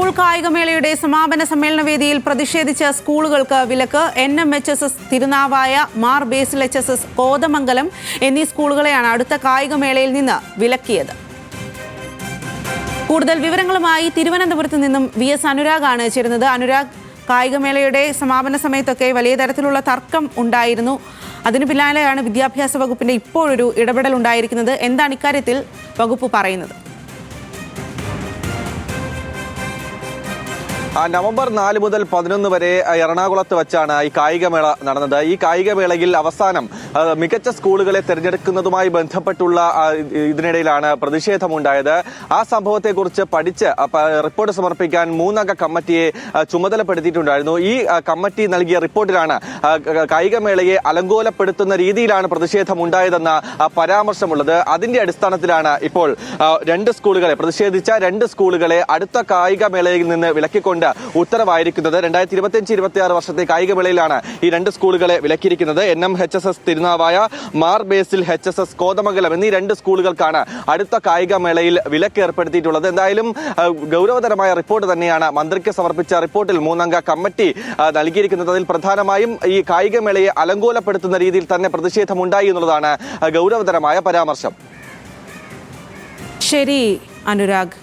School കായികമേളയുടെ സമാപന സമ്മേളന വേദിയിൽ പ്രതിഷേധിച്ച സ്കൂളുകൾക്ക് വിലക്ക്. NMHSS തിരുനാവായ, മാർ ബേസിൽ HSS കോതമംഗലം എന്നീ സ്കൂളുകളെയാണ് അടുത്ത കായികമേളയിൽ നിന്ന് വിലക്കിയത്. കൂടുതൽ വിവരങ്ങളുമായി തിരുവനന്തപുരത്ത് നിന്നും VS അനുരാഗാണ് ചേരുന്നത്. അനുരാഗ്, കായികമേളയുടെ സമാപന സമയത്തൊക്കെ വലിയ തരത്തിലുള്ള തർക്കം ഉണ്ടായിരുന്നു. അതിനു പിന്നാലെയാണ് വിദ്യാഭ്യാസ വകുപ്പിന്റെ ഇപ്പോഴൊരു ഇടപെടൽ ഉണ്ടായിരിക്കുന്നത്. എന്താണ് ഇക്കാര്യത്തിൽ വകുപ്പ് പറയുന്നത്? നവംബർ 4 മുതൽ 11 വരെ എറണാകുളത്ത് വച്ചാണ് ഈ കായികമേള നടന്നത്. ഈ കായികമേളയിൽ അവസാനം മികച്ച സ്കൂളുകളെ തെരഞ്ഞെടുക്കുന്നതുമായി ബന്ധപ്പെട്ടുള്ള ഇതിനിടയിലാണ് പ്രതിഷേധമുണ്ടായത്. ആ സംഭവത്തെക്കുറിച്ച് പഠിച്ച് റിപ്പോർട്ട് സമർപ്പിക്കാൻ 3-അംഗ കമ്മിറ്റിയെ ചുമതലപ്പെടുത്തിയിട്ടുണ്ടായിരുന്നു. ഈ കമ്മിറ്റി നൽകിയ റിപ്പോർട്ടിലാണ് കായികമേളയെ അലങ്കോലപ്പെടുത്തുന്ന രീതിയിലാണ് പ്രതിഷേധമുണ്ടായതെന്ന പരാമർശമുള്ളത്. അതിന്റെ അടിസ്ഥാനത്തിലാണ് ഇപ്പോൾ പ്രതിഷേധിച്ച രണ്ട് സ്കൂളുകളെ അടുത്ത കായികമേളയിൽ നിന്ന് വിലക്കിക്കൊണ്ട് ഉത്തരവായിരിക്കുന്നത്. 2025-26 വർഷത്തെ കായികമേളയിലാണ് ഈ രണ്ട് സ്കൂളുകളെ വിലക്കിയിരിക്കുന്നത്. NMHSS തിരുനാവായ, മാർ ബേസിൽ HSS കോതമംഗലം എന്നീ രണ്ട് സ്കൂളുകൾക്കാണ് അടുത്ത കായികമേളയിൽ വിലക്ക് ഏർപ്പെടുത്തിയിട്ടുള്ളത്. എന്തായാലും ഗൗരവതരമായ റിപ്പോർട്ട് തന്നെയാണ് മന്ത്രിക്ക് സമർപ്പിച്ച റിപ്പോർട്ടിൽ 3-അംഗ കമ്മിറ്റി നൽകിയിരിക്കുന്നത്. അതിൽ പ്രധാനമായും ഈ കായികമേളയെ അലങ്കോലപ്പെടുത്തുന്ന രീതിയിൽ തന്നെ പ്രതിഷേധമുണ്ടായി എന്നുള്ളതാണ് ഗൗരവതരമായ പരാമർശം. ശരി അനുരാഗ്.